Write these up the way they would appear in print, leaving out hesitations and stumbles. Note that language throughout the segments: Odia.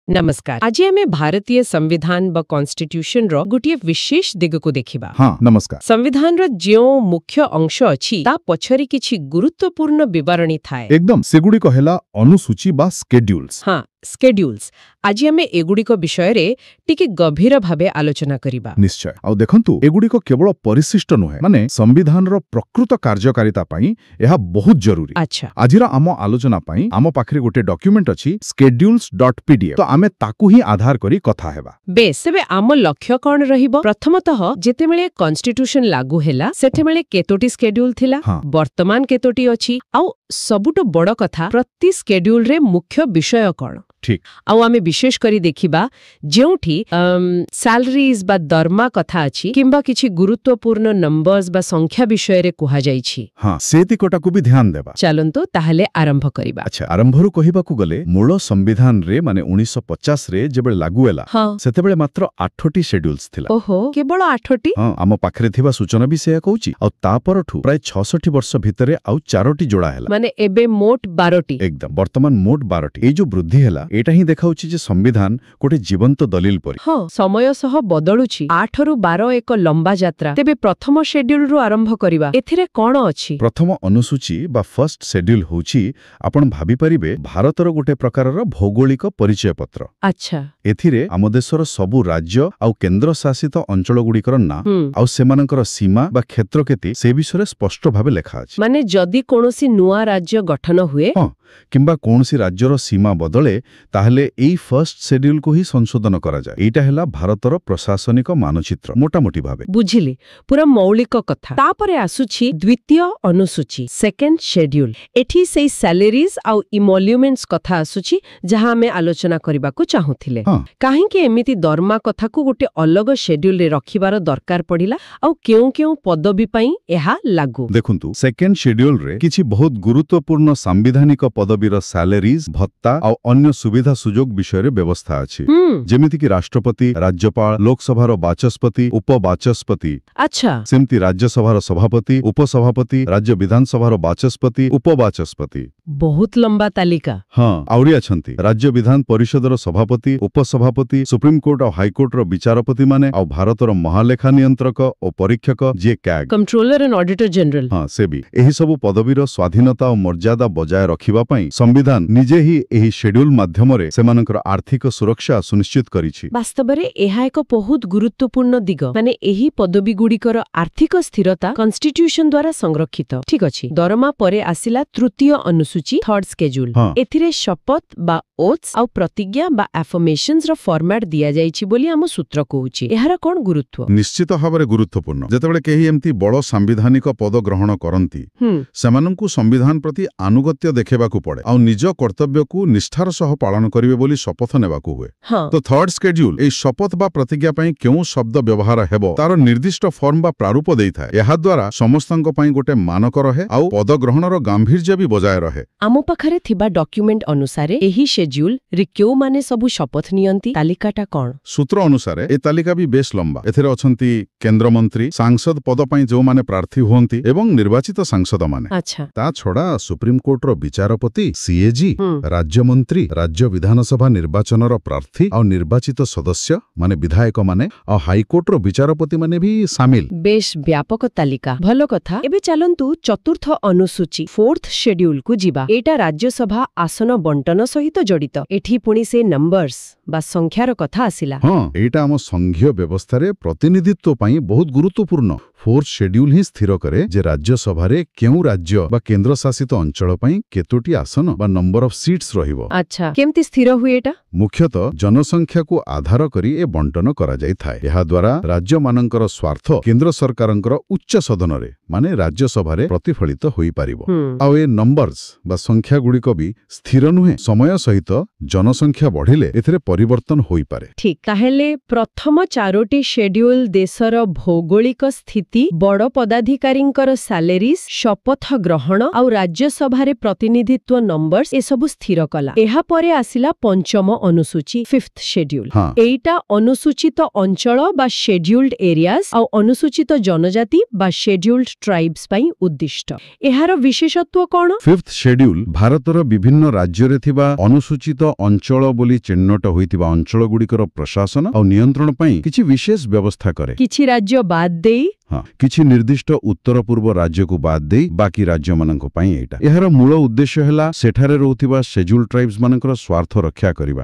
नमस्कार। आज आमे भारतीय संविधान बा कॉन्स्टिट्यूशन रो गोटे विशेष दिग को देखिबा। हाँ नमस्कार। संविधान रो जो मुख्य अंश अछि ता पछरी किछि गुरुत्वपूर्ण विवरणी थाए। एकदम सेगुडी कहेला अनुसूची बा स्केड्यूल्स। हाँ स्केड्यूल्स। आज आमे एगुडी को विषय रे टिके गभीर भाबे आलोचना करिबा। निश्चय। आउ देखंतु एगुडी को केवल परिशिष्ट नुहे माने संविधान रो प्रकृत कार्यकारिता पई एहा बहुत जरूरी। अच्छा। आजिरा आम आलोचना पई आम पाखरे गोटे डॉक्यूमेंट अछि schedules.pdf। तो आमे ताकू ही आधार करी कथा हेबा। बेस सेबे आम लक्ष्य कोन रहिबो? प्रथमतः जेतेमेले कॉन्स्टिट्यूशन लागू हेला सेतेमेले केतोटी स्केड्यूल थिला। हाँ। वर्तमान केतोटी अछि आउ सबुटो बड़ कथा प्रति स्केड्यूल रे मुख्य विषय कोन? ठीक। आउ आमे विशेष करी देखिबा जेउठी सैलरीज बा दरमा कथा अछि किंबा किछि गुरुत्वपूर्ण नंबर्स बा संख्या विषय रे कुहा जाईछि। हाँ सेति कोटा को भी ध्यान देबा। चलंतु ताहले आरंभ करिबा। अच्छा आरंभरु कहिबाकू गले मूल संविधान रे माने 1950 रे जेबे लागू हेला हाँ। सेतेबेले मात्र 8टी शेड्यूल्स थिला। ओहो केवल 8टी? हाँ आम पाखरे थिबा सूचना भी सेया कहूची आउ तापरठु प्राय 66 वर्ष भितरे आउ 4टी जोड़ा हेला। माने एबे मोट 12टी। एकदम वर्तमान मोट 12टी। ए जो वृद्धि हेला एटा ही देखाउची जे संविधान गोटे जीवंत दलिल परि। हाँ समय सह बदलुची। 8 रु 12 एक लंबा यात्रा। तेबे प्रथम शेड्यूल रु आरंभ करिबा। एथिरे कोन अछि? प्रथम अनुसूची बा फर्स्ट शेड्यूल होउची आपण भाबी परिबे भारतर गोटे प्रकारर भौगोलिक परिचय पत्र। अच्छा। एथिरे आम देशर सबु राज्य आउ केंद्र शासित अंचल गुड़िकर ना आउ सेमानकर सीमा बा क्षेत्र केति से विषय स्पष्ट भाबे लेखा अछि। माने जदि कोनोसी नुआ राज्य गठन हुए हाँ किंबा कोनसी राज्यर सीमा बदले ताहले एई फर्स्ट शेड्यूल को ही संशोधन करा जाय। एटा हेला भारतर प्रशासनिक मानचित्र मोटामोटी भाबे। बुझिली पूरा मौलिक कथा। तापरे आसुछि द्वितीय अनुसूची सेकेंड शेड्यूल। एठी सेई सैलरीज आउ इमोल्युमेंट्स कथा आसुछि जहां हमें आलोचना करबा को चाहुथिले। हाँ। काहे कि एमिति दरमा कथा को गोटे अलग शेड्यूल रे रखिबार दरकार पडिला आउ केउ पदवी पई एहा लागू? देखंतु सेकेंड शेड्यूल रे किछि बहुत गुरुत्वपूर्ण संविधानिक पदवीर सैलरीज भत्ता आउ अन्य सुविधा सुजोग विषय रे व्यवस्था अछि। जेमिति कि राष्ट्रपति राज्यपाल लोकसभार बाचस्पति उपबाचस्पति। अच्छा। सेमति राज्यसभार सभापति उपसभापति राज्य विधानसभार बाचस्पति उपबाचस्पति। बहुत लंबा तालिका। हाँ आउरी अछंती राज्य विधान परिषदर सभापति उपसभापति सुप्रीम कोर्ट और हाईकोर्ट रो विचारपति माने और भारतर महालेखा नियंत्रक और परीक्षक जे CAG controller and auditor general. हाँ से भी एही सबु पदवीर स्वाधीनता और मर्यादा बजाय रखिबा पई संविधान निजे ही एही शेड्यूल माध्यमरे सेमानकर आर्थिक सुरक्षा सुनिश्चित करिछि। वास्तव रे एहा एक बहुत गुरुत्वपूर्ण दिग। माने एही पदवी गुड़िकर आर्थिक स्थिरता कॉन्स्टिट्यूशन द्वारा संरक्षित। ठीक अछि। दरमा परे आसिला तृतीय अनुसूची थर्ड स्केड्यूल। हाँ। एथिरे शपथ बा ओथ्स आउ प्रतिज्ञा बा एफर्मेशंस रो फॉर्मेट दिया जाईछि बोली हम सूत्र कहूछि। एहार कोन गुरुत्व? निश्चित भाबरे गुरुत्वपूर्ण। जेतेबेले केही एम्ति बड़ सांविधानिक पद ग्रहण करंती सेमानंकु संविधान प्रति आनुगत्य देखेबाकू पड़े आउ निज कर्तव्य को निष्ठार सह पालन करिवे बोली शपथ नेबाकू हुए। हाँ। तो थर्ड स्केड्यूल ए शपथ बा प्रतिज्ञा पई केउ शब्द व्यवहार हेबो तार निर्दिष्ट फॉर्म बा प्रारूप देइथाय। एहा द्वारा समस्तंक पई गोटे मानक रहे आउ पद ग्रहणर गांभीर्य भी बजाय रहे। आमो पाखरे थिबा डॉक्यूमेंट अनुसारे एही शेड्यूल रे केउ माने सबु शपथ नियंती तालिकाटा कोन? सूत्र अनुसारे ए तालिका भी बेस लंबा। एथिरे अछंती केंद्र मंत्री सांसद पद पई जो माने प्रार्थी होंती एवं निर्वाचित सांसद माने। अच्छा। ता छोड़ा सुप्रीम कोर्ट रो विचारपति सीएजी राज्य मंत्री राज्य विधानसभा निर्वाचनर प्रार्थी और निर्वाचित सदस्य माने विधायक माने और हाईकोर्ट रो विचारपति माने भी शामिल। बेश व्यापक तालिका। भलो कथा। एबे चलंतु चतुर्थ अनुसूची फोर्थ शेड्यूल को जिबा। एटा राज्यसभा आसन बंटन सहित जड़ित। एठी पुणी से नंबर्स बा संख्यार कथा आसिला। हाँ एटा हम संघीय व्यवस्था रे प्रतिनिधित्व पई बहुत गुरुत्वपूर्ण। फोर्थ शेड्यूल ही स्थिर करे जे राज्यसभा रे केउ राज्य बा केंद्र शासित अंचल पई केतोटी आसन बा नंबर ऑफ सीट्स रहिबो। अच्छा केमति स्थिर हुए एटा? मुख्यतः जनसंख्या को आधार करी ए बंटन करा जाय थाए। एहा द्वारा राज्य मानकर स्वार्थ केंद्र सरकारंकर उच्च सदन रे माने राज्यसभा रे प्रतिफलित होई पारिबो। आ ए नंबर्स बा संख्या गुडी को भी स्थिर नुहे समय सहित जनसंख्या बढ़िले एथिरे परिवर्तन होई पारे। ठीक। ताहेले प्रथम चारोटी शेड्यूल देशर भौगोलिक स्थिति बड़ पदाधिकारींकर सैलरीज शपथ ग्रहण आउ राज्यसभा रे प्रतिनिधित्व नंबर्स ए सब स्थिर कला। एहा परे आसिला पंचम अनुसूची फिफ्थ शेड्यूल। हाँ। एटा अनुसूचित अंचल बा शेड्यूल्ड एरियाज आउ अनुसूचित जनजाति बा शेड्यूल्ड ट्राइब्स पई उद्दिष्ट। एहार विशेषत्व कोन? फिफ्थ शेड्यूल भारतर विभिन्न राज्य रे थिबा अनुसूचित ଅନୁସୂଚିତ ଅଞ୍ଚଳ ବୋଲି ଚିହ୍ନଟ ହୋଇଥିବା ଅଞ୍ଚଳଗୁଡ଼ିକର ପ୍ରଶାସନ ଆଉ ନିୟନ୍ତ୍ରଣ ପାଇଁ କିଛି ବିଶେଷ ବ୍ୟବସ୍ଥା କରେ। କିଛି ରାଜ୍ୟ ବାଦ ଦେଇ ହଁ, କିଛି ନିର୍ଦ୍ଦିଷ୍ଟ ଉତ୍ତର ପୂର୍ବ ରାଜ୍ୟକୁ ବାଦ ଦେଇ ବାକି ରାଜ୍ୟମାନଙ୍କ ପାଇଁ ଏଇଟା। ଏହାର ମୂଳ ଉଦ୍ଦେଶ୍ୟ ହେଲା ସେଠାରେ ରହୁଥିବା ସେଡ୍ୟୁଲ୍ ଟ୍ରାଇବ୍ସ ମାନଙ୍କର ସ୍ୱାର୍ଥ ରକ୍ଷା କରିବା,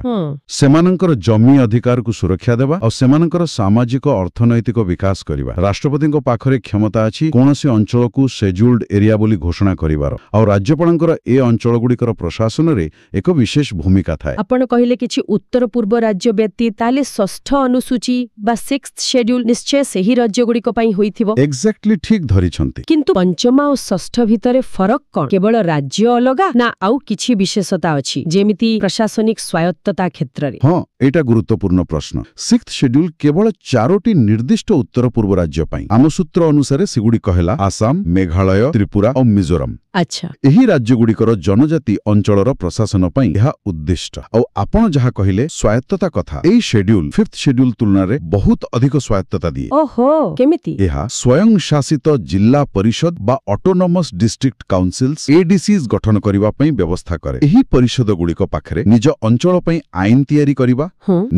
ସେମାନଙ୍କର ଜମି ଅଧିକାରକୁ ସୁରକ୍ଷା ଦେବା ଆଉ ସେମାନଙ୍କର ସାମାଜିକ ଅର୍ଥନୈତିକ ବିକାଶ କରିବା। ରାଷ୍ଟ୍ରପତିଙ୍କ ପାଖରେ କ୍ଷମତା ଅଛି କୌଣସି ଅଞ୍ଚଳକୁ ସେଡ୍ୟୁଲ୍ଡ ଏରିଆ ବୋଲି ଘୋଷଣା କରିବାର, ଆଉ ରାଜ୍ୟପାଳଙ୍କର ଏ ଅଞ୍ଚଳଗୁଡ଼ିକର ପ୍ରଶାସନରେ ଏକ ବିଶେଷ ଭୂମିକା ଥାଏ। ଆପଣ କହିଲେ କିଛି ଉତ୍ତର ପୂର୍ବ ରାଜ୍ୟ ବ୍ୟତୀତ, ତାହେଲେ ଷଷ୍ଠ ଅନୁସୂଚୀ ବା ସିକ୍ସଥ ସେଡ୍ୟୁଲ ନିଶ୍ଚୟ ସେହି ରାଜ୍ୟଗୁଡ଼ିକ ପାଇଁ ହୋଇଥିବ। ଏକ୍ସାକ୍ଟଲି ଠିକ୍ ଧରିଛନ୍ତି। କିନ୍ତୁ ପଞ୍ଚମ ଆଉ ଷଷ୍ଠ ଭିତରେ ଫରକ କଣ? କେବଳ ରାଜ୍ୟ ଅଲଗା ନା ଆଉ କିଛି ବିଶେଷତା ଅଛି, ଯେମିତି ପ୍ରଶାସନିକ ସ୍ୱାୟତ୍ତତା କ୍ଷେତ୍ରରେ? ହଁ, ଏଇଟା ଗୁରୁତ୍ୱପୂର୍ଣ୍ଣ ପ୍ରଶ୍ନ। ସିକ୍ସଥ ସେଡ୍ୟୁଲ କେବଳ 4ଟି ନିର୍ଦ୍ଦିଷ୍ଟ ଉତ୍ତର ପୂର୍ବ ରାଜ୍ୟ ପାଇଁ। ଆମ ସୂତ୍ର ଅନୁସାରେ ସେଗୁଡ଼ିକ ହେଲା ଆସାମ, ମେଘାଳୟ, ତ୍ରିପୁରା ଆଉ ମିଜୋରାମ। ଆଚ୍ଛା, ଏହି ରାଜ୍ୟଗୁଡ଼ିକର ଜନଜାତି ଅଞ୍ଚଳର ପ୍ରଶାସନ ପାଇଁ ଏହା ଉଦ୍ଦିଷ୍ଟ। ଆଉ ଆପଣ ଯାହା କହିଲେ ସ୍ୱାୟତ୍ତତା କଥା, ଏଇ ସେଡ୍ୟୁଲ ଫିଫ୍ଥ ସେଡ୍ୟୁଲ ତୁଳନାରେ ବହୁତ ଅଧିକ ସ୍ୱାୟତ୍ତତା ଦିଏ। ଓହୋ, କେମିତି? ଏହା ସ୍ୱୟଂ ଶାସିତ ଜିଲ୍ଲା ପରିଷଦ ବା ଅଟୋନମସ୍ ଡିଷ୍ଟ୍ରିକ୍ଟ କାଉନସିଲ୍ସ ADCs ଗଠନ କରିବା ପାଇଁ ବ୍ୟବସ୍ଥା କରେ। ଏହି ପରିଷଦଗୁଡ଼ିକ ପାଖରେ ନିଜ ଅଞ୍ଚଳ ପାଇଁ ଆଇନ ତିଆରି କରିବା,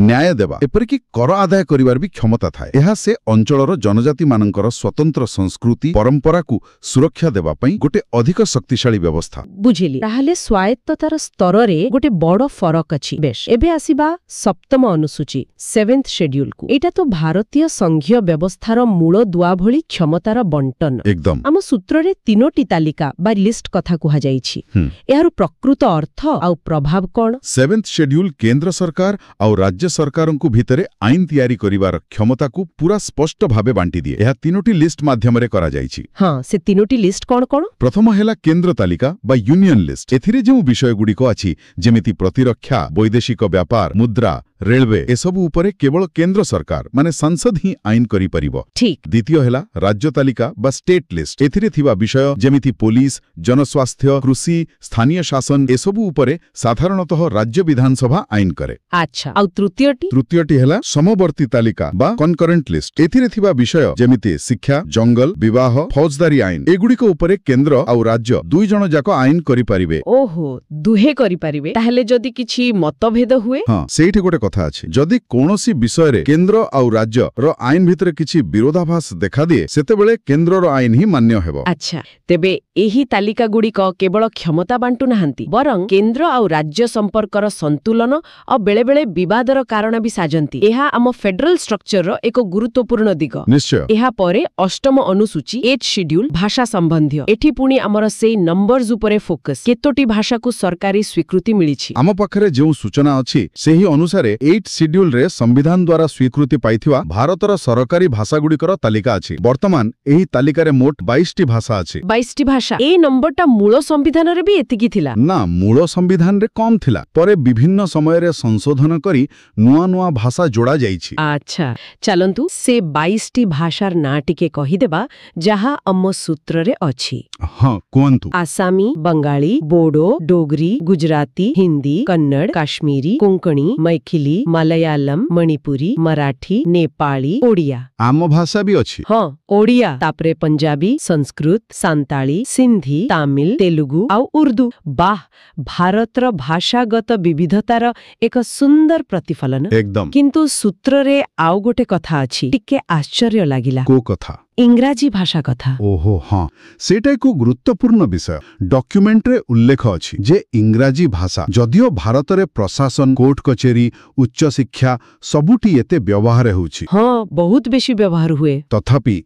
ନ୍ୟାୟ ଦେବା, ଏପରିକି କର ଆଦାୟ କରିବାର ବି କ୍ଷମତା ଥାଏ। ଏହା ସେ ଅଞ୍ଚଳର ଜନଜାତିମାନଙ୍କର ସ୍ୱତନ୍ତ୍ର ସଂସ୍କୃତି ପରମ୍ପରାକୁ ସୁରକ୍ଷା ଦେବା ପାଇଁ ଗୋଟେ ଅଧିକ ଶକ୍ତିଶାଳୀ ବ୍ୟବସ୍ଥା। ବୁଝିଲି। ତାହେଲେ ସ୍ୱାୟତ୍ତତାର ସ୍ତରରେ ଗୋଟେ ବଡ଼ ଫରକ ଅଛି। ବେଶ, ଏବେ ଆସିବା ସପ୍ତମ ଅନୁସୂଚୀ, ସେଭେନ୍ଥ ସେଡ୍ୟୁଲକୁ। ଏଇଟା ତ ଭାରତୀୟ ସଂଘୀୟ ବ୍ୟବସ୍ଥାର ମୂଳ ଦୁଆ ଭଳି କ୍ଷମତାର ବଣ୍ଟନ। ଏକଦମ। ଆମ ସୂତ୍ରରେ 3ଟି ତାଲିକା ବା ଲିଷ୍ଟ କଥା କୁହାଯାଇଛି। ଏହାର ପ୍ରକୃତ ଅର୍ଥ ଆଉ ପ୍ରଭାବ କଣ? ସେଭେନ୍ଥ ସେଡ୍ୟୁଲ କେନ୍ଦ୍ର ସରକାର ଆଉ ରାଜ୍ୟ ସରକାରଙ୍କୁ ଭିତରେ ଆଇନ ତିଆରି କରିବାର କ୍ଷମତାକୁ ପୁରା ସ୍ପଷ୍ଟ ଭାବେ ବାଣ୍ଟି ଦିଏ। ଏହା 3ଟି ଲିଷ୍ଟ ମାଧ୍ୟମରେ କରାଯାଇଛି। ହଁ, ସେ 3ଟି ଲିଷ୍ଟ କଣ କଣ? ପ୍ରଥମ ହେଲା କେନ୍ଦ୍ର ତାଲିକା ବା ୟୁନିୟନ ଲିଷ୍ଟ। ଏଥିରେ ଯେଉଁ ବିଷୟଗୁଡ଼ିକ ଅଛି, ଯେମିତି ପ୍ରତିରକ୍ଷା, ବୈଦେଶିକ ବ୍ୟାପାର, ମୁଦ୍ରା, ରେଳୱେ, ଏସବୁ ଉପରେ କେବଳ କେନ୍ଦ୍ର ସରକାର ମାନେ ସଂସଦ ହିଁ ଆଇନ କରିପାରିବ। ଠିକ୍। ଦ୍ୱିତୀୟ ହେଲା ରାଜ୍ୟ ତାଲିକା ବା ଷ୍ଟେଟ୍ ଲିଷ୍ଟ। ଏଥିରେ ଥିବା ବିଷୟ ଯେମିତି ପୋଲିସ, ଜନସ୍ୱାସ୍ଥ୍ୟ, କୃଷି, ସ୍ଥାନୀୟ ଶାସନ, ଏସବୁ ଉପରେ ସାଧାରଣତଃ ରାଜ୍ୟ ବିଧାନସଭା ଆଇନ କରେ। ଆଚ୍ଛା, ଆଉ ତୃତୀୟଟି? ତୃତୀୟଟି ହେଲା ସମବର୍ତ୍ତୀ ତାଲିକା ବା କନକରେଣ୍ଟ ଲିଷ୍ଟ। ଏଥିରେ ଥିବା ବିଷୟ ଯେମିତି ଶିକ୍ଷା, ଜଙ୍ଗଲ, ବିବାହ, ଫୌଜଦାରୀ ଆଇନ, ଏଗୁଡ଼ିକ ଉପରେ କେନ୍ଦ୍ର ଆଉ ରାଜ୍ୟ ଦୁଇ ଜଣ ଯାକ ଆଇନ କରିପାରିବେ। ଓହୋ, ଦୁହେଁ କରିପାରିବେ। ତାହେଲେ ଯଦି କିଛି ମତଭେଦ ହୁଏ? ହଁ, ସେଇଠି ଗୋଟେ କଥା ଅଛି। ଯଦି କୌଣସି ବିଷୟରେ କେନ୍ଦ୍ର ଆଉ ରାଜ୍ୟର ଆଇନ ଭିତରେ କିଛି ବିରୋଧାଭାସ ଦେଖାଦିଏ, ସେତେବେଳେ କେନ୍ଦ୍ରର ଆଇନ ହିଁ ମାନ୍ୟ ହେବ। ଆଚ୍ଛା, ତେବେ ଏହି ତାଲିକାଗୁଡ଼ିକ କେବଳ କ୍ଷମତା ବାଣ୍ଟୁ ନାହାନ୍ତି, ବରଂ କେନ୍ଦ୍ର ଆଉ ରାଜ୍ୟ ସମ୍ପର୍କର ସନ୍ତୁଳନ ଆଉ ବେଳେବେଳେ ବିବାଦର କାରଣ ବି ସାଜନ୍ତି। ଏହା ଆମ ଫେଡରାଲ ଷ୍ଟ୍ରକ୍ଚରର ଏକ ଗୁରୁତ୍ୱପୂର୍ଣ୍ଣ ଦିଗ। ନିଶ୍ଚୟ। ଏହା ପରେ ଅଷ୍ଟମ ଅନୁସୂଚୀ, 8th ସେଡ୍ୟୁଲ, ଭାଷା ସମ୍ବନ୍ଧୀୟ। ଏଠି ପୁଣି ଆମର ସେଇ ନମ୍ବର୍ସ ଉପରେ ଫୋକସ୍। କେତୋଟି ଭାଷାକୁ ସରକାରୀ ସ୍ୱୀକୃତି ମିଳିଛି? ଆମ ପାଖରେ ଯେଉଁ ସୂଚନା ଅଛି, ସେହି ଅନୁସାରେ 8th ସେଡ୍ୟୁଲରେ ସମ୍ବିଧାନ ଦ୍ୱାରା ସ୍ୱୀକୃତି ପାଇଥିବା ଭାରତର ସରକାରୀ ଭାଷାଗୁଡ଼ିକର ତାଲିକା ଅଛି। ବର୍ତ୍ତମାନ ଏହି ତାଲିକାରେ ମୋଟ 22ଟି ଭାଷା ଅଛି। 22ଟି ଭାଷା। ଏଇ ନମ୍ବରଟା ମୂଳ ସମ୍ବିଧାନରେ ବି ଏତିକି ଥିଲା? ନା, ମୂଳ ସମ୍ବିଧାନରେ କମ୍ ଥିଲା। ପରେ ବିଭିନ୍ନ ସମୟରେ ସଂଶୋଧନ କରି ନୂଆ ନୂଆ ଭାଷା ଯୋଡ଼ା ଯାଇଛି। ଆଚ୍ଛା, ଚାଲନ୍ତୁ ସେ 22ଟି ଭାଷାର ନାଁ ଟିକେ କହିଦେବା ଯାହା ଆମ ସୂତ୍ରରେ ଅଛି। ହଁ, କୁହନ୍ତୁ। ଆସାମୀ, ବଙ୍ଗାଳୀ, ବୋଡୋ, ଡୋଗରୀ, ଗୁଜରାତି, ହିନ୍ଦୀ, କନ୍ନଡ଼, କାଶ୍ମୀରୀ, କୋଙ୍କଣୀ, ମୈଥିଲି, ମାଲୟାଲମ, ମଣିପୁରୀ, ମରାଠୀ, ନେପାଳୀ, ଓଡ଼ିଆ। ଆମ ଭାଷା ବି ଅଛି। ହଁ, ଓଡ଼ିଆ, ତାପରେ ପଞ୍ଜାବୀ, ସଂସ୍କୃତ, ସାନ୍ତାଳୀ, ସିନ୍ଧି, ତାମିଲ, ତେଲୁଗୁ ଆଉ ଉର୍ଦ୍ଦୁ। ବାଃ, ଭାରତର ଭାଷାଗତ ବିବିଧତାର ଏକ ସୁନ୍ଦର ପ୍ରତିଫଳନ। ଏକଦମ। କିନ୍ତୁ ସୂତ୍ରରେ ଆଉ ଗୋଟେ କଥା ଅଛି, ଟିକେ ଆଶ୍ଚର୍ଯ୍ୟ ଲାଗିଲା। କୋଉ କଥା? ଇଂରାଜୀ ଭାଷା କଥା। ଓହୋ, ହଁ, ସେଇଟା ଏକ ଗୁରୁତ୍ୱପୂର୍ଣ୍ଣ ବିଷୟ। ଡକ୍ୟୁମେଣ୍ଟରେ ଉଲ୍ଲେଖ ଅଛି ଯେ ଇଂରାଜୀ ଭାଷା ଯଦିଓ ଭାରତରେ ପ୍ରଶାସନ, କୋର୍ଟ କଚେରୀ, ଉଚ୍ଚଶିକ୍ଷା ସବୁଠି ଏତେ ବ୍ୟବହାର ହେଉଛି, ହଁ, ବହୁତ ବେଶୀ ବ୍ୟବହାର ହୁଏ, ତଥାପି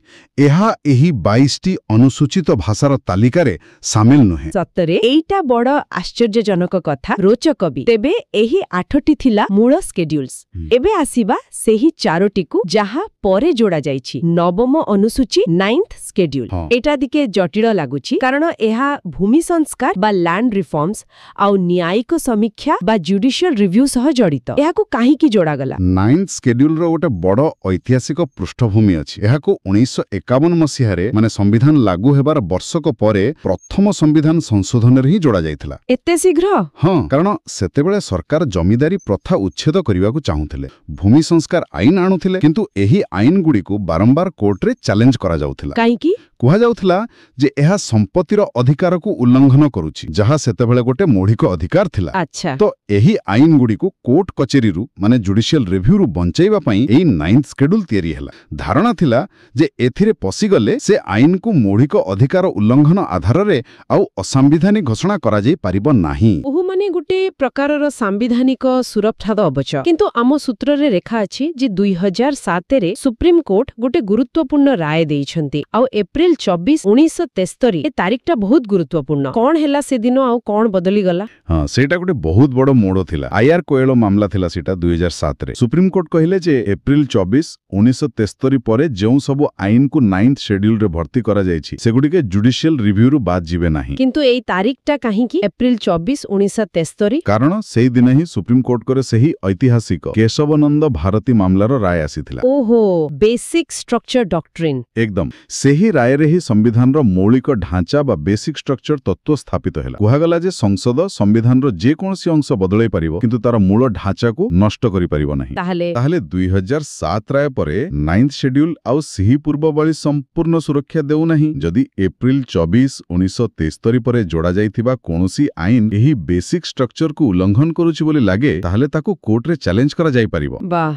ଏହା ଏହି 22ଟି ଅନୁସୂଚିତ ଭାଷାର ତାଲିକାରେ ସାମିଲ ନୁହେଁ। ସତରେ ଏଇଟା ବଡ଼ ଆଶ୍ଚର୍ଯ୍ୟଜନକ କଥା, ରୋଚକ ବି। ତେବେ ଏହି 8ଟି ଥିଲା ମୂଳ ସ୍କେଡ୍ୟୁଲ୍ସ। ଏବେ ଆସିବା ସେହି 4ଟିକୁ ଯାହା ପରେ ଯୋଡ଼ା ଯାଇଛି। ନବମ ଅନୁସୂଚୀ, 9th ସ୍କେଡ୍ୟୁଲ। ଏଇଟା ଟିକେ ଜଟିଳ ଲାଗୁଛି, କାରଣ ଏହା ଭୂମି ସଂସ୍କାର ବା ଲ୍ୟାଣ୍ଡ ରିଫର୍ମସ ଆଉ ନ୍ୟାୟିକ ସମୀକ୍ଷା ବା ଜୁଡିସିଆଲ ରିଭ୍ୟୁ ସହ ଜଡ଼ିତ। ଏହାକୁ କାହିଁକି ଯୋଡ଼ାଗଲା? 9th ସ୍କେଡ୍ୟୁଲର ଗୋଟେ ବଡ଼ ଐତିହାସିକ ପୃଷ୍ଠଭୂମି ଅଛି। ଏହାକୁ 1951 ମସିହାରେ ମାନେ ସମ୍ବିଧାନ ଲାଗୁ ହେବାର ବର୍ଷକ ପରେ ପ୍ରଥମ ସମ୍ବିଧାନ ସଂଶୋଧନରେ ହିଁ ଯୋଡ଼ା ଯାଇଥିଲା। ଏତେ ଶୀଘ୍ର? ହଁ, କାରଣ ସେତେବେଳେ ସରକାର ଜମିଦାରୀ ପ୍ରଥା ଉଚ୍ଛେଦ କରିବାକୁ ଚାହୁଁଥିଲେ, ଭୂମି ସଂସ୍କାର ଆଇନ ଆଣୁଥିଲେ, କିନ୍ତୁ ଏହି ଆଇନଗୁଡ଼ିକୁ ବାରମ୍ବାର କୋର୍ଟରେ ଚ୍ୟାଲେଞ୍ଜ କରାଯାଉଥିଲା। କାହିଁକି? କୁହାଯାଉଥିଲା ଯେ ଏହା ସମ୍ପତ୍ତିର ଅଧିକାରକୁ ଉଲ୍ଲଂଘନ କରୁଛି, ଯାହା ସେତେବେଳେ ଗୋଟେ ମୌଳିକ ଅଧିକାର ଥିଲା। ଆଚ୍ଛା। ତ ଏହି ଆଇନଗୁଡ଼ିକୁ କୋର୍ଟ କଚେରୀରୁ ମାନେ ଜୁଡିସିଆଲ ରିଭ୍ୟୁରୁ ବଞ୍ଚାଇବା ପାଇଁ ଏହି 9th ସ୍କେଡ୍ୟୁଲ ତିଆରି ହେଲା। ଧାରଣା ଥିଲା ଯେ ଏଥିରେ ପଶିଗଲେ ସେ ଆଇନକୁ ମୌଳିକ ଅଧିକାର ଉଲ୍ଲଂଘନ ଆଧାରରେ ଆଉ ଅସାମ୍ବିଧାନିକ ଘୋଷଣା କରାଯାଇ ପାରିବ ନାହିଁ। ଓହୋ, ମାନେ ଗୋଟେ ପ୍ରକାରର ସାମ୍ବିଧାନିକ ସୁରକ୍ଷା ଅବଚ। କିନ୍ତୁ ଆମ ସୂତ୍ରରେ ରେଖା ଅଛି ଯେ 2007ରେ ସୁପ୍ରିମକୋର୍ଟ ଗୋଟେ ଗୁରୁତ୍ୱପୂର୍ଣ୍ଣ ରାୟ ଦେଇଛନ୍ତି, ଆଉ ଏପ୍ରିଲ 24, 1973 ଏ ତାରିଖଟା ବହୁତ ଗୁରୁତ୍ୱପୂର୍ଣ୍ଣ। କଣ ହେଲା ସେଦିନ ଆଉ କଣ ବଦଳିଗଲା? ହଁ, ସେଇଟା ଗୋଟେ ବହୁତ ବଡ ମୋଡ଼ ଥିଲା। ଆଇଆର୍ କୋଏଲୋ ମାମଲା ଥିଲା ସେଇଟା 2007ରେ। ସୁପ୍ରିମକୋର୍ଟ କହିଲେ ଯେ ଏପ୍ରିଲ 24, 1973 ପରେ ଯେଉଁ ସବୁ ଆଇନକୁ 9th ସେଡ୍ୟୁଲରେ ଭର୍ତ୍ତି କରାଯାଇଛି ସେଗୁଡ଼ିକେ ଜୁଡିସିଆଲ ରିଭ୍ୟୁରୁ ବାଦ୍ ଯିବେ ନାହିଁ। କିନ୍ତୁ ଏଇ ତାରିଖଟା କାହିଁକି ଏପ୍ରିଲ 24, 1973? କାରଣ ସେଇଦିନ ହିଁ ସୁପ୍ରିମକୋର୍ଟଙ୍କର ସେହି ଐତିହାସିକ କେଶବନନ୍ଦ ଭାରତୀ ମାମଲାର ରାୟ ଆସିଥିଲା। ଓହୋ, ବେସିକ ଷ୍ଟ୍ରକ୍ଚର ଡକ୍ଟ୍ରିନ୍। ଏକଦମ ସେହି ରାୟରେ ହିଁ ସମ୍ବିଧାନର ମୌଳିକ ଢାଞ୍ଚା ବା ବେସିକ ଷ୍ଟ୍ରକ୍ଚର ତତ୍ତ୍ୱ ସ୍ଥାପିତ ହେଲା। କୁହାଗଲା ଯେ ସଂସଦ ସମ୍ବିଧାନର ଯେକୌଣସି ଅଂଶ ବଦଳାଇ ପାରିବ, କିନ୍ତୁ ତାର ମୂଳ ଢାଞ୍ଚାକୁ ନଷ୍ଟ କରିପାରିବ ନାହିଁ। ତାହେଲେ 2007 ରାୟ ପରେ 9th ସେଡ୍ୟୁଲ ଆଉ ସେହି ପୂର୍ବ ଭଳି ସମ୍ପୂର୍ଣ୍ଣ ସୁରକ୍ଷା ଦେଉନାହିଁ। ଯଦି ଏପ୍ରିଲ 24, 1973 ପରେ ଯୋଡ଼ା ଯାଇଥିବା କୌଣସି ଆଇନ ଏହି ବେସିକ ଷ୍ଟ୍ରକ୍ଚରକୁ ଉଲ୍ଲଂଘନ କରୁଛି ବୋଲି ଲାଗେ, ତାହେଲେ ତାକୁ କୋର୍ଟରେ ଚ୍ୟାଲେଞ୍ଜ କରାଯାଇପାରିବ।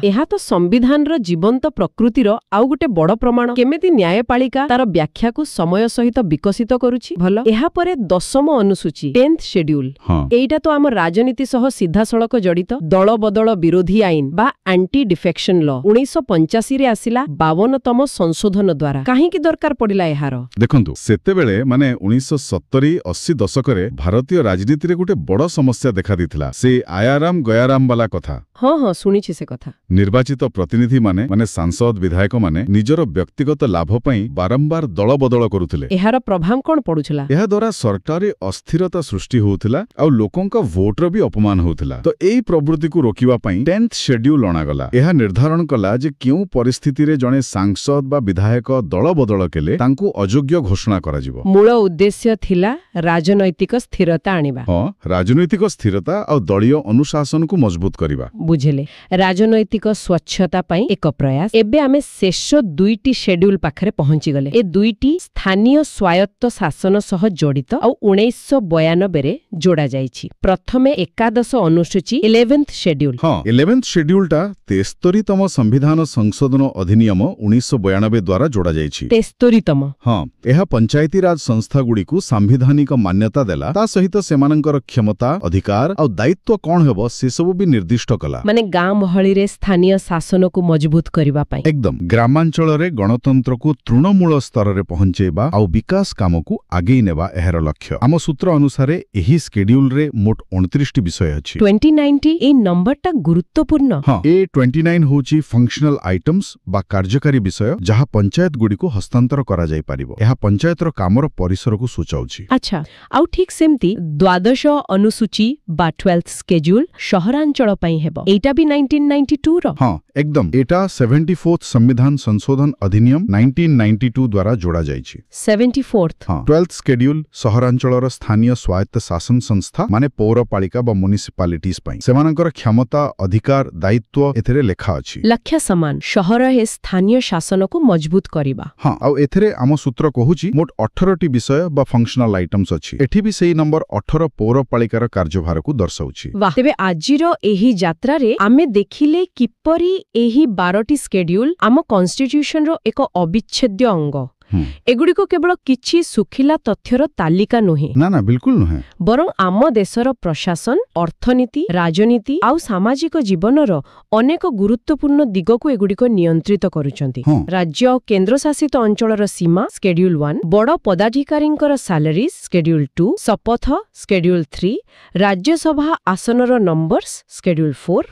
ଏହା ତ ସମ୍ବିଧାନର ଜୀବନ୍ତ ପ୍ରକୃତିର ଆଉ ଗୋଟେ ବଡ ପ୍ରମାଣ। କେମିତି ନ୍ୟାୟପାଳିକା ତାର ବ୍ୟାଖ୍ୟାକୁ ସମୟ ସହିତ ବିକଶିତ କରୁଛି। ଭଲ, ଏହାପରେ 10ମ ଅନୁସୂଚୀ 10th ସେଡ୍ୟୁଲ। ଏଇଟା ତ ଆମ ରାଜନୀତି ସହ ସିଧାସଳଖ ଜଡ଼ିତ। ଦଳ ବଦଳ ବିରୋଧୀ ଆଇନ ବା ଆଣ୍ଟି ଡିଫେକ୍ସନ ଲ 1985ରେ ଆସିଲା 52ତମ ସଂଶୋଧନ ଦ୍ୱାରା। କାହିଁକି ଦରକାର ପଡ଼ିଲା ଏହାର? ଦେଖନ୍ତୁ, ସେତେବେଳେ ମାନେ 1970-80 ଦଶକରେ ଭାରତୀୟ ରାଜନୀତିରେ ଗୋଟେ ବଡ଼ ସମସ୍ୟା ଦେଖାଦେଇଥିଲା। ସେ ଆୟାରାମ ଗୟାରାମ ବାଲା କଥା। ହଁ, ଶୁଣିଛି ସେ କଥା। ନିର୍ବାଚିତ ପ୍ରତିନିଧିମାନେ ମାନେ ସାଂସଦ ବିଧାୟକମାନେ ନିଜର ବ୍ୟକ୍ତିଗତ ଲାଭ ପାଇଁ ବାରମ୍ବାର ଦଳ ବଦଳ କରୁଥିଲେ। ଏହାର ପ୍ରଭାବ କଣ ପଡୁଥିଲା? ଏହା ଦ୍ୱାରା ସରକାରୀ ଅସ୍ଥିରତା ସୃଷ୍ଟି ହେଉଥିଲା ଆଉ ଲୋକଙ୍କ ଭୋଟର ବି ଅପମାନ ହେଉଥିଲା। ତ ଏଇ ପ୍ରବୃତ୍ତିକୁ ରୋକିବା ପାଇଁ 10th ସେଡ୍ୟୁଲ ଅଣାଗଲା। ଏହା ନିର୍ଦ୍ଧାରଣ କଲା ଯେ କେଉଁ ପରିସ୍ଥିତିରେ ଜଣେ ସାଂସଦ ବା ବିଧାୟକ ଦଳ ବଦଳ କଲେ ତାଙ୍କୁ ଅଯୋଗ୍ୟ ଘୋଷଣା କରାଯିବ। ମୂଳ ଉଦ୍ଦେଶ୍ୟ ଥିଲା ରାଜନୈତିକ ସ୍ଥିରତା ଆଣିବା। ହଁ, ରାଜନୈତିକ ସ୍ଥିରତା ଆଉ ଦଳୀୟ ଅନୁଶାସନକୁ ମଜବୁତ କରିବା। ବୁଝିଲେ, ରାଜନୈତିକ ସ୍ୱଚ୍ଛତା ପାଇଁ ଏକ ପ୍ରୟାସ। ଏବେ ଆମେ ଶେଷ 2ଟି ସେଡ୍ୟୁଲ ପାଖରେ ପହଞ୍ଚିଗଲେ। ଏ 2ଟି ସ୍ଥାନୀୟ ସ୍ୱାୟତ୍ତ ଶାସନ ସହ ଜଡ଼ିତ ଆଉ 1992ରେ ଯୋଡ଼ା ଯାଇଛି। ପ୍ରଥମେ ଏକାଦଶ ଅନୁସୂଚୀ 11th ସେଡ୍ୟୁଲ। ହଁ, 11th ସେଡ୍ୟୁଲଟା 73ତମ ସମ୍ବିଧାନ ସଂଶୋଧନ ଅଧିନିୟମ 1992 ଦ୍ୱାରା ଯୋଡ଼ା ଯାଇଛି। 73ତମ? ହଁ, ଏହା ପଞ୍ଚାୟତି ରାଜ ସଂସ୍ଥାଗୁଡ଼ିକୁ ସାମ୍ବିଧାନିକ ମାନ୍ୟତା ଦେଲା। ତା ସହିତ ସେମାନଙ୍କର କ୍ଷମତା, ଅଧିକାର ଆଉ ଦାୟିତ୍ୱ କଣ ହେବ ସେସବୁ ବି ନିର୍ଦ୍ଦିଷ୍ଟ କଲା। ମାନେ ଗାଁ ମହଳିରେ ସ୍ଥାନୀୟ ଶାସନକୁ ମଜବୁତ କରିବା ପାଇଁ। ଏକଦମ ଗ୍ରାମାଞ୍ଚଳରେ ଗଣତନ୍ତ୍ରକୁ ତୃଣମୂଳ ସ୍ତରରେ ପହଞ୍ଚାଇବା ଆଉ ବିକାଶ କାମକୁ ଆଗେଇ ନେବା ଏହାର ଲକ୍ଷ୍ୟ। ଆମ ସୂତ୍ର ଅନୁସାରେ ଏହି ସ୍କେଡ୍ୟୁଲରେ ମୋଟ 29ଟି ବିଷୟ ଅଛି। 2090 ଏଇ ନମ୍ବରଟା ଗୁରୁତ୍ୱପୂର୍ଣ୍ଣ। ହଁ, ଏ 29 ହେଉଛି ଫଙ୍କସନାଲ ଆଇଟମ୍ସ ବା କାର୍ଯ୍ୟକାରୀ ବିଷୟ, ଯାହା ପଞ୍ଚାୟତଗୁଡ଼ିକୁ ହସ୍ତାନ୍ତର କରାଯାଇପାରିବ। ଏହା ପଞ୍ଚାୟତର କାମର ପରିସରକୁ ସୂଚାଉଛି। ଆଚ୍ଛା, ଆଉ ଠିକ୍ ସେମିତି 12ଶ ଅନୁସୂଚୀ ବା 12th ସ୍କେଡ୍ୟୁଲ ସହରାଞ୍ଚଳ ପାଇଁ ହେବ। ଏଇଟା ବି 1992ର? ହଁ, ଏକଦମ। ଏଟା 74th ସମ୍ବିଧାନ ସଂଶୋଧନ ଅଧିନିୟମ 1992 ଦ୍ୱାରା ଯୋଡ଼ା ଯାଇଛି। 74th? ହଁ, 12th ସ୍କେଡ୍ୟୁଲ ସହରାଞ୍ଚଳର ସ୍ଥାନୀୟ ସ୍ୱାୟତ୍ତ ଶାସନ ସଂସ୍ଥା ମାନେ ପୌରପାଳିକା ବା ମ୍ୟୁନିସିପାଲିଟିଜ ପାଇଁ ସେମାନଙ୍କର କ୍ଷମତା, ଅଧିକାର, ଦାୟିତ୍ୱ ଏଥିରେ ଲେଖା ଅଛି। ଲକ୍ଷ୍ୟ ସମାନ, ସହରରେ ସ୍ଥାନୀୟ ଶାସନକୁ ମଜବୁତ କରିବା। ହଁ, ଆଉ ଏଥିରେ ଆମ ସୂତ୍ର କହୁଛି ମୋଟ 18ଟି ବିଷୟ ବା ଫଙ୍କସନାଲ ଆଇଟମ୍ସ ଅଛି। ଏଠି ବି ସେଇ ନମ୍ବର 18 ପୌରପାଳିକାର କାର୍ଯ୍ୟଭାରକୁ ଦର୍ଶାଉଛି। ବାଃ, ତେବେ ଆଜିର ଏହି ଯାତ୍ରାରେ ଆମେ ଦେଖିଲେ କିପରି ଏହି 12ଟି ସ୍କେଡ୍ୟୁଲ ଆମ କନଷ୍ଟିଟ୍ୟୁସନର ଏକ ଅବିଚ୍ଛେଦ୍ୟ ଅଙ୍ଗ। ଏଗୁଡ଼ିକ କେବଳ କିଛି ଶୁଖିଲା ତଥ୍ୟର ତାଲିକା ନୁହେଁ। ନା, ବିଲକୁଲ ନୁହେଁ। ବରଂ ଆମ ଦେଶର ପ୍ରଶାସନ, ଅର୍ଥନୀତି, ରାଜନୀତି ଆଉ ସାମାଜିକ ଜୀବନର ଅନେକ ଗୁରୁତ୍ୱପୂର୍ଣ୍ଣ ଦିଗକୁ ଏଗୁଡ଼ିକ ନିୟନ୍ତ୍ରିତ କରୁଛନ୍ତି। ରାଜ୍ୟ ଆଉ କେନ୍ଦ୍ରଶାସିତ ଅଞ୍ଚଳର ସୀମା ସ୍କେଡ୍ୟୁଲ 1, ବଡ଼ ପଦାଧିକାରୀଙ୍କର ସାଲାରିଜ୍ ସ୍କେଡ୍ୟୁଲ 2, ଶପଥ ସ୍କେଡ୍ୟୁଲ 3, ରାଜ୍ୟସଭା ଆସନର ନମ୍ବର୍ସ ସ୍କେଡ୍ୟୁଲ 4,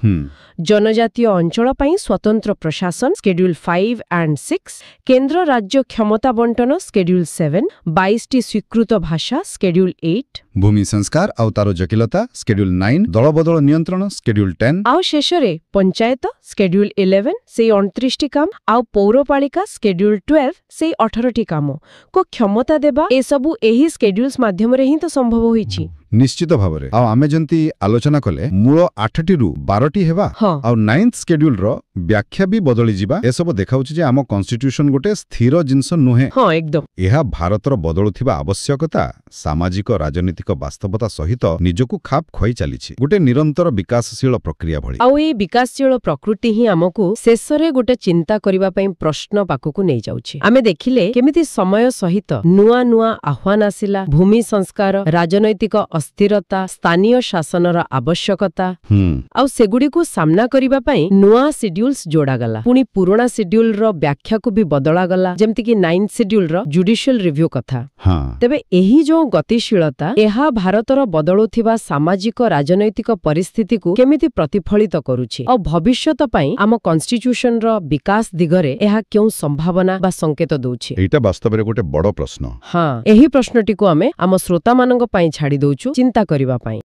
ଜନଜାତୀୟ ଅଞ୍ଚଳ ପାଇଁ ସ୍ୱତନ୍ତ୍ର ପ୍ରଶାସନ ସ୍କେଡ୍ୟୁଲ 5 and 6, କେନ୍ଦ୍ର ରାଜ୍ୟ କ୍ଷମତା ବଣ୍ଟନ ସ୍କେଡ୍ୟୁଲ 7, 22ଟି ସ୍ୱୀକୃତ ଭାଷା ସ୍କେଡ୍ୟୁଲ 8, ଭୂମି ସଂସ୍କାର ଆଉ ତାର ଜଟିଳତା ସ୍କେଡ୍ୟୁଲ 9 ଦଳବଦଳ ନିୟନ୍ତ୍ରଣ ସ୍କେଡ୍ୟୁଲ 10 ଆଉ ଶେଷରେ ପଞ୍ଚାୟତ ସ୍କେଡ୍ୟୁଲ 11 ସେଇ 29ଟି କାମ ଆଉ ପୌରପାଳିକା ସ୍କେଡ୍ୟୁଲ 12 ସେଇ 18ଟି କାମ କୁ କ୍ଷମତା ଦେବା ଏସବୁ ଏହି ସ୍କେଡ୍ୟୁଲ୍ସ ମାଧ୍ୟମରେ ହିଁ ତ ସମ୍ଭବ ହୋଇଛି। ନିଶ୍ଚିତ ଭାବରେ ଆଉ ଆମେ ଯେମିତି ଆଲୋଚନା କଲେ ମୂଳ 8ଟିରୁ 12ଟି ହେବା ହଁ। ଆଉ 9th ସ୍କେଡ୍ୟୁଲର ବ୍ୟାଖ୍ୟା ବି ବଦଳି ଯିବା ଏସବୁ ଦେଖାଉଛି ଯେ ଆମ କନଷ୍ଟିଟ୍ୟୁସନ ଗୋଟେ ସ୍ଥିର ଜିନିଷ ନୁହେଁ। ହଁ ଏକଦମ। ଏହା ଭାରତର ବଦଳୁଥିବା ଆବଶ୍ୟକତା ସାମାଜିକ ରାଜନୈତିକ ବାସ୍ତବତା ସହିତ ନିଜକୁ ଖାପ ଖୁଆଇ ଚାଲିଛି ଗୋଟେ ନିରନ୍ତର ବିକାଶଶୀଳ ପ୍ରକ୍ରିୟା ଭଳି। ଆଉ ଏଇ ବିକାଶଶୀଳ ପ୍ରକୃତି ହିଁ ଆମକୁ ଶେଷରେ ଗୋଟେ ଚିନ୍ତା କରିବା ପାଇଁ ପ୍ରଶ୍ନ ପାଖକୁ ନେଇଯାଉଛି। ଆମେ ଦେଖିଲେ କେମିତି ସମୟ ସହିତ ନୂଆ ନୂଆ ଆହ୍ୱାନ ଆସିଲା ଭୂମି ସଂସ୍କାର ରାଜନୈତିକ ଅସ୍ଥିରତା ସ୍ଥାନୀୟ ଶାସନର ଆବଶ୍ୟକତା ଆଉ ସେଗୁଡ଼ିକୁ ସାମ୍ନା କରିବା ପାଇଁ ନୂଆ ସିଡ୍ୟୁଲ୍ସ ଯୋଡ଼ାଗଲା ପୁଣି ପୁରୁଣା ସିଡ୍ୟୁଲର ବ୍ୟାଖ୍ୟାକୁ ବି ବଦଳାଗଲା ଯେମିତିକି 9th ସିଡ୍ୟୁଲର ଜୁଡିସିଆଲ ରିଭ୍ୟୁ କଥା। ତେବେ ଏହି ଯୋଉ ଗତିଶୀଳତା ଏହା ଭାରତର ବଦଳୁଥିବା ସାମାଜିକ ରାଜନୈତିକ ପରିସ୍ଥିତିକୁ କେମିତି ପ୍ରତିଫଳିତ କରୁଛି ଆଉ ଭବିଷ୍ୟତ ପାଇଁ ଆମ କନଷ୍ଟିଟ୍ୟୁସନର ବିକାଶ ଦିଗରେ ଏହା କେଉଁ ସମ୍ଭାବନା ବା ସଂକେତ ଦଉଛି ଏଇଟା ବାସ୍ତବରେ ଗୋଟେ ବଡ଼ ପ୍ରଶ୍ନ। ହଁ ଏହି ପ୍ରଶ୍ନଟିକୁ ଆମେ ଆମ ଶ୍ରୋତାମାନଙ୍କ ପାଇଁ ଛାଡ଼ି ଦଉଛୁ ଚିନ୍ତା କରିବା ପାଇଁ।